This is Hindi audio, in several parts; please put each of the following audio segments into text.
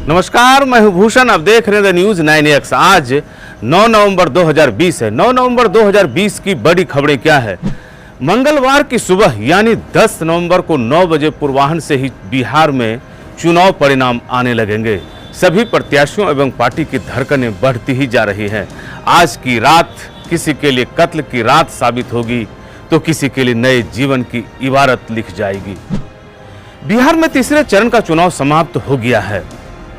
नमस्कार, मैं हूं भूषण। अब देख रहे हैं न्यूज 9X। आज 9 नवंबर 2020 है। 9 नवंबर 2020 की बड़ी खबरें क्या है। मंगलवार की सुबह यानी 10 नवंबर को 9 बजे पूर्वाह्न से ही बिहार में चुनाव परिणाम आने लगेंगे। सभी प्रत्याशियों एवं पार्टी की धड़कनें बढ़ती ही जा रही हैं। आज की रात किसी के लिए कत्ल की रात साबित होगी तो किसी के लिए नए जीवन की इबारत लिख जाएगी। बिहार में तीसरे चरण का चुनाव समाप्त हो गया है।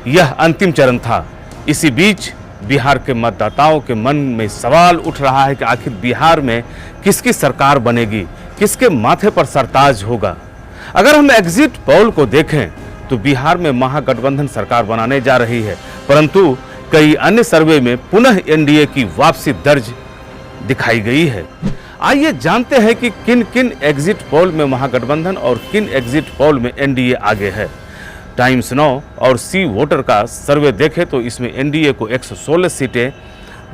यह अंतिम चरण था। इसी बीच बिहार के मतदाताओं के मन में सवाल उठ रहा है कि आखिर बिहार में किसकी सरकार बनेगी, किसके माथे पर सरताज होगा। अगर हम एग्जिट पोल को देखें तो बिहार में महागठबंधन सरकार बनाने जा रही है, परंतु कई अन्य सर्वे में पुनः एनडीए की वापसी दर्ज दिखाई गई है। आइए जानते हैं कि किन किन एग्जिट पोल में महागठबंधन और किन एग्जिट पोल में एनडीए आगे है। टाइम्स नाउ और सी वोटर का सर्वे देखें तो इसमें एनडीए को 116 सीटें,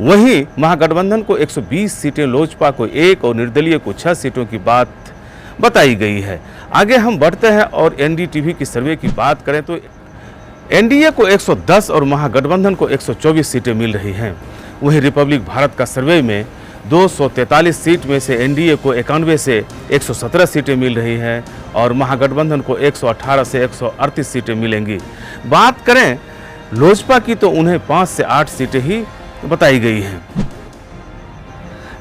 वहीं महागठबंधन को 120 सीटें, लोजपा को 1 और निर्दलीय को 6 सीटों की बात बताई गई है। आगे हम बढ़ते हैं और एनडीटीवी की सर्वे की बात करें तो एनडीए को 110 और महागठबंधन को 124 सीटें मिल रही हैं। वहीं रिपब्लिक भारत का सर्वे में 243 सीट में से एनडीए को 91 से 117 सीटें मिल रही हैं और महागठबंधन को 118 से 138 सीटें मिलेंगी। बात करें लोजपा की तो उन्हें 5 से 8 सीटें ही बताई गई हैं।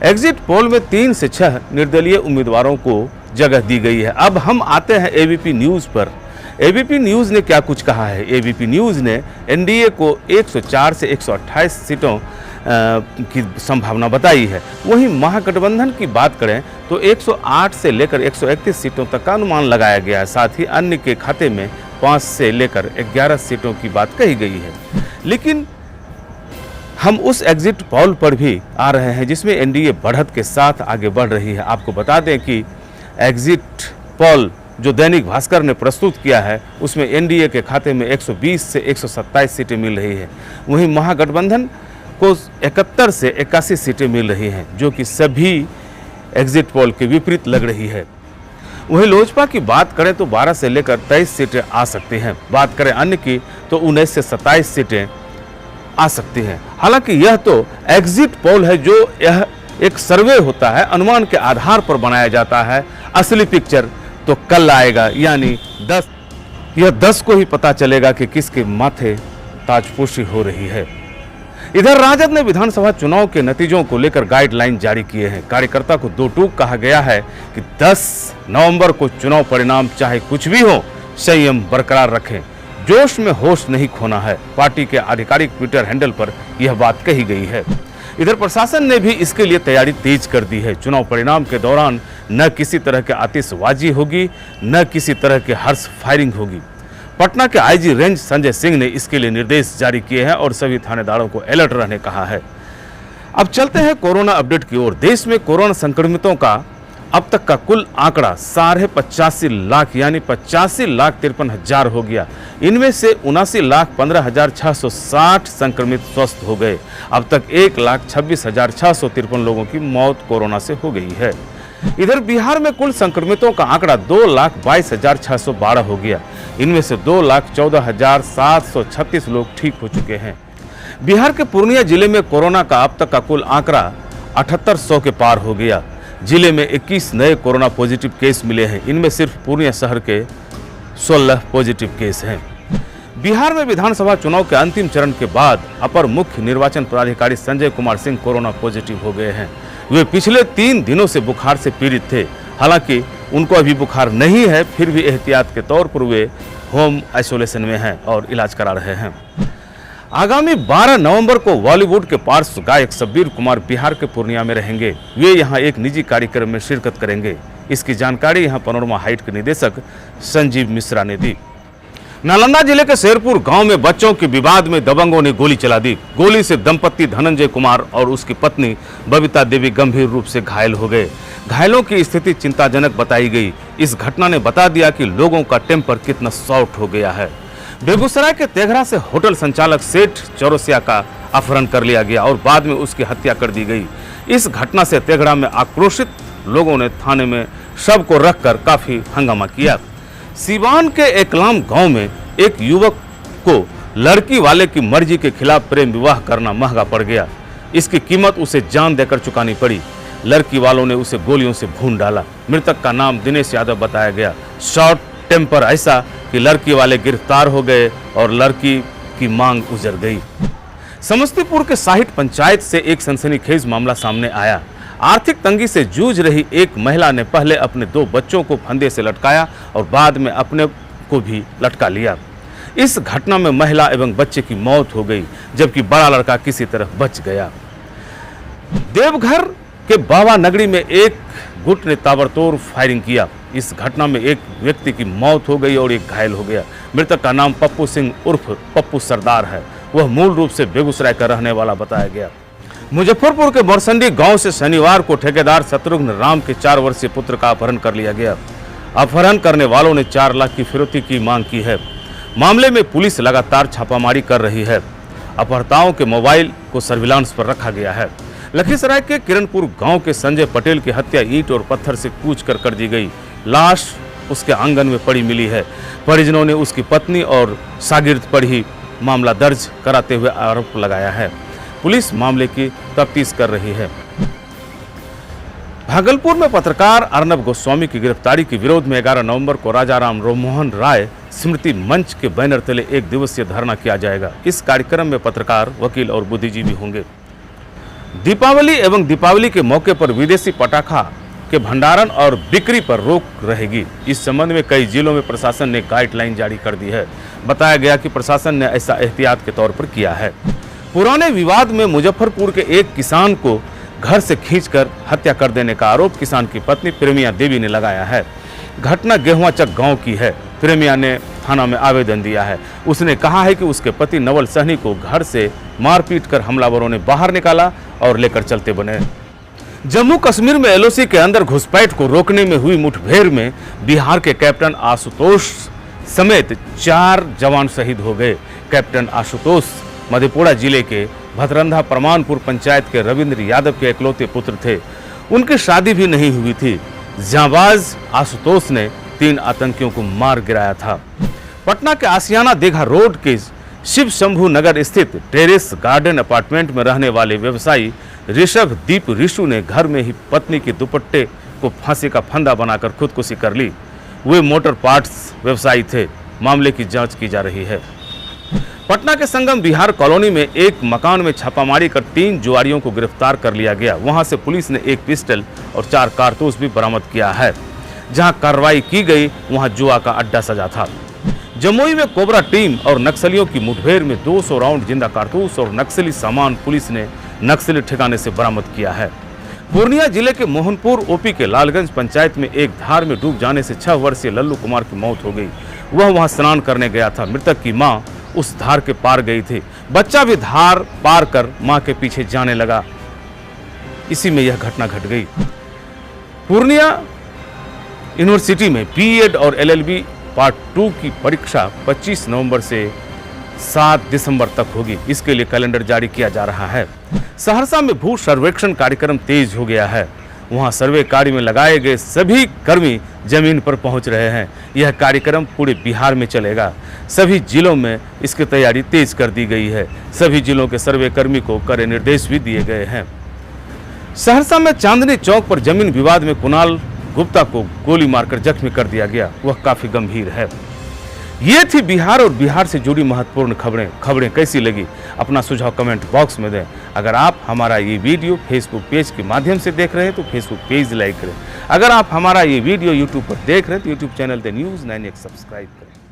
एग्जिट पोल में 3 से 6 निर्दलीय उम्मीदवारों को जगह दी गई है। अब हम आते हैं एबीपी न्यूज़ पर। एबीपी न्यूज़ ने क्या कुछ कहा है। एबीपी न्यूज़ ने एनडीए को 104 से 128 सीटों की संभावना बताई है। वहीं महागठबंधन की बात करें तो 108 से लेकर 131 सीटों तक का अनुमान लगाया गया है। साथ ही अन्य के खाते में 5 से लेकर 11 सीटों की बात कही गई है। लेकिन हम उस एग्जिट पोल पर भी आ रहे हैं जिसमें एनडीए बढ़त के साथ आगे बढ़ रही है। आपको बता दें कि एग्जिट पोल जो दैनिक भास्कर ने प्रस्तुत किया है उसमें एनडीए के खाते में 120 से 127 सीटें मिल रही है। वहीं महागठबंधन को 71 से 81 सीटें मिल रही हैं, जो कि सभी एग्जिट पोल के विपरीत लग रही है। वहीं लोजपा की बात करें तो 12 से लेकर 23 सीटें आ सकती हैं। बात करें अन्य की तो 19 से 27 सीटें आ सकती हैं। हालांकि यह तो एग्जिट पोल है, जो यह एक सर्वे होता है, अनुमान के आधार पर बनाया जाता है। असली पिक्चर तो कल आएगा, यानी 10 को ही पता चलेगा कि किसके माथे ताजपोशी हो रही है। इधर राजद ने विधानसभा चुनाव के नतीजों को लेकर गाइडलाइन जारी किए हैं। कार्यकर्ता को 2 टूक कहा गया है कि 10 नवंबर को चुनाव परिणाम चाहे कुछ भी हो, संयम बरकरार रखें, जोश में होश नहीं खोना है। पार्टी के आधिकारिक ट्विटर हैंडल पर यह बात कही गई है। इधर प्रशासन ने भी इसके लिए तैयारी तेज कर दी है। चुनाव परिणाम के दौरान न किसी तरह की आतिशबाजी होगी, न किसी तरह की हर्ष फायरिंग होगी। पटना के आईजी रेंज संजय सिंह ने इसके लिए निर्देश जारी किए हैं और सभी थानेदारों को अलर्ट रहने कहा है। अब चलते हैं कोरोना अपडेट की ओर। देश में कोरोना संक्रमितों का अब तक का कुल आंकड़ा 85 लाख यानी 85,53,000 हो गया। इनमें से 79,15,660 संक्रमित स्वस्थ हो गए। अब तक 1,26,653 लोगों की मौत कोरोना से हो गई है। इधर बिहार में कुल संक्रमितों का आंकड़ा 2,22,612 हो गया। इनमें से 2,14,736 लोग ठीक हो चुके हैं। बिहार के पूर्णिया जिले में कोरोना का अब तक का कुल आंकड़ा 7800 के पार हो गया। जिले में 21 नए कोरोना पॉजिटिव केस मिले हैं। इनमें सिर्फ पूर्णिया शहर के 16 पॉजिटिव केस हैं। बिहार में विधानसभा चुनाव के अंतिम चरण के बाद अपर मुख्य निर्वाचन पदाधिकारी संजय कुमार सिंह कोरोना पॉजिटिव हो गए हैं। वे पिछले 3 दिनों से बुखार से पीड़ित थे। हालांकि उनको अभी बुखार नहीं है, फिर भी एहतियात के तौर पर वे होम आइसोलेशन में हैं और इलाज करा रहे हैं। आगामी 12 नवंबर को बॉलीवुड के पार्श्व गायक शब्बीर कुमार बिहार के पूर्णिया में रहेंगे। वे यहां एक निजी कार्यक्रम में शिरकत करेंगे। इसकी जानकारी यहां पैनोरमा हाइट के निदेशक संजीव मिश्रा ने दी। नालंदा जिले के शेरपुर गांव में बच्चों के विवाद में दबंगों ने गोली चला दी। गोली से दंपति धनंजय कुमार और उसकी पत्नी बबीता देवी गंभीर रूप से घायल हो गए। घायलों की स्थिति चिंताजनक बताई गई। इस घटना ने बता दिया कि लोगों का टेम्पर कितना सॉफ्ट हो गया है। बेगूसराय के तेघरा से होटल संचालक सेठ चौरसिया का अपहरण कर लिया गया और बाद में उसकी हत्या कर दी गई। इस घटना से तेघरा में आक्रोशित लोगों ने थाने में शव को रखकर काफी हंगामा किया। सीवान के एकलाम गांव में एक युवक को लड़की वाले की मर्जी के खिलाफ प्रेम विवाह करना महंगा पड़ गया। इसकी कीमत उसे जान देकर चुकानी पड़ी। लड़की वालों ने उसे गोलियों से भून डाला। मृतक का नाम दिनेश यादव बताया गया। शॉर्ट टेम्पर ऐसा कि लड़की वाले गिरफ्तार हो गए और लड़की की मांग उजड़ गई। समस्तीपुर के साहिट पंचायत से एक सनसनीखेज मामला सामने आया। आर्थिक तंगी से जूझ रही एक महिला ने पहले अपने 2 बच्चों को फंदे से लटकाया और बाद में अपने को भी लटका लिया। इस घटना में महिला एवं बच्चे की मौत हो गई, जबकि बड़ा लड़का किसी तरह बच गया। देवघर के बाबा नगरी में एक गुट ने ताबड़तोड़ फायरिंग किया। इस घटना में एक व्यक्ति की मौत हो गई और एक घायल हो गया। मृतक का नाम पप्पू सिंह उर्फ पप्पू सरदार है। वह मूल रूप से बेगूसराय का रहने वाला बताया गया। मुजफ्फरपुर के बरसंडी गांव से शनिवार को ठेकेदार शत्रुघ्न राम के 4 वर्षीय पुत्र का अपहरण कर लिया गया। अपहरण करने वालों ने 4 लाख की फिरौती की मांग की है। मामले में पुलिस लगातार छापामारी कर रही है। अपहर्ताओं के मोबाइल को सर्विलांस पर रखा गया है। लखीसराय के किरणपुर गांव के संजय पटेल की हत्या ईंट और पत्थर से कूचकर कर दी गई। लाश उसके आंगन में पड़ी मिली है। परिजनों ने उसकी पत्नी और शागिर्द पर ही मामला दर्ज कराते हुए आरोप लगाया है। पुलिस मामले की तफ्तीश कर रही है। भागलपुर में पत्रकार अर्नब गोस्वामी की गिरफ्तारी के विरोध में 11 नवंबर को राजाराम मोहन राय स्मृति मंच के बैनर तले 1 दिवसीय धरना किया जाएगा। इस कार्यक्रम में पत्रकार, वकील और बुद्धिजीवी होंगे। दीपावली एवं दीपावली के मौके पर विदेशी पटाखा के भंडारण और बिक्री पर रोक रहेगी। इस संबंध में कई जिलों में प्रशासन ने गाइडलाइन जारी कर दी है। बताया गया कि प्रशासन ने ऐसा एहतियात के तौर पर किया है। पुराने विवाद में मुजफ्फरपुर के एक किसान को घर से खींचकर हत्या कर देने का आरोप किसान की पत्नी प्रेमिया देवी ने लगाया है। घटना गेहुआचक गांव की है। प्रेमिया ने थाना में आवेदन दिया है। उसने कहा है कि उसके पति नवल सहनी को घर से मारपीट कर हमलावरों ने बाहर निकाला और लेकर चलते बने। जम्मू कश्मीर में एलओसी के अंदर घुसपैठ को रोकने में हुई मुठभेड़ में बिहार के कैप्टन आशुतोष समेत 4 जवान शहीद हो गए। कैप्टन आशुतोष मधेपुरा जिले के भदरंधा परमानपुर पंचायत के रविंद्र यादव के इकलौते पुत्र थे। उनकी शादी भी नहीं हुई थी। जांबाज आशुतोष ने 3 आतंकियों को मार गिराया था। पटना के आसियाना दीघा रोड के शिव शंभू नगर स्थित टेरेस गार्डन अपार्टमेंट में रहने वाले व्यवसायी ऋषभ दीप ऋषु ने घर में ही पत्नी के दुपट्टे को फांसी का फंदा बनाकर खुदकुशी कर ली। वे मोटर पार्ट्स व्यवसायी थे। मामले की जांच की जा रही है। पटना के संगम विहार कॉलोनी में एक मकान में छापामारी कर 3 जुआरियों को गिरफ्तार कर लिया गया। वहां से पुलिस ने 1 पिस्टल और 4 कारतूस भी बरामद किया है। जहां कार्रवाई की गई वहां जुआ का अड्डा सजा था। जमुई में कोबरा टीम और नक्सलियों की मुठभेड़ में 200 राउंड जिंदा कारतूस और नक्सली सामान पुलिस ने नक्सली ठिकाने से बरामद किया है। पूर्णिया जिले के मोहनपुर ओपी के लालगंज पंचायत में एक धार में डूब जाने से 6 वर्षीय लल्लू कुमार की मौत हो गई। वह वहां स्नान करने गया था। मृतक की मां उस धार के पार गई थी। बच्चा भी धार पार कर मां के पीछे जाने लगा। इसी में यह घटना घट गई। पूर्णिया यूनिवर्सिटी में बीएड और एलएलबी पार्ट 2 की परीक्षा 25 नवंबर से 7 दिसंबर तक होगी। इसके लिए कैलेंडर जारी किया जा रहा है। सहरसा में भू सर्वेक्षण कार्यक्रम तेज हो गया है। वहां सर्वे कार्य में लगाए गए सभी कर्मी जमीन पर पहुंच रहे हैं। यह कार्यक्रम पूरे बिहार में चलेगा। सभी जिलों में इसकी तैयारी तेज कर दी गई है। सभी जिलों के सर्वे कर्मी को कड़े निर्देश भी दिए गए हैं। सहरसा में चांदनी चौक पर जमीन विवाद में कुणाल गुप्ता को गोली मारकर जख्मी कर दिया गया। वह काफी गंभीर है। ये थी बिहार और बिहार से जुड़ी महत्वपूर्ण खबरें कैसी लगी अपना सुझाव कमेंट बॉक्स में दें। अगर आप हमारा ये वीडियो फेसबुक पेज के माध्यम से देख रहे हैं तो फेसबुक पेज लाइक करें। अगर आप हमारा ये वीडियो यूट्यूब पर देख रहे हैं तो YouTube channel the news 9X subscribe करें।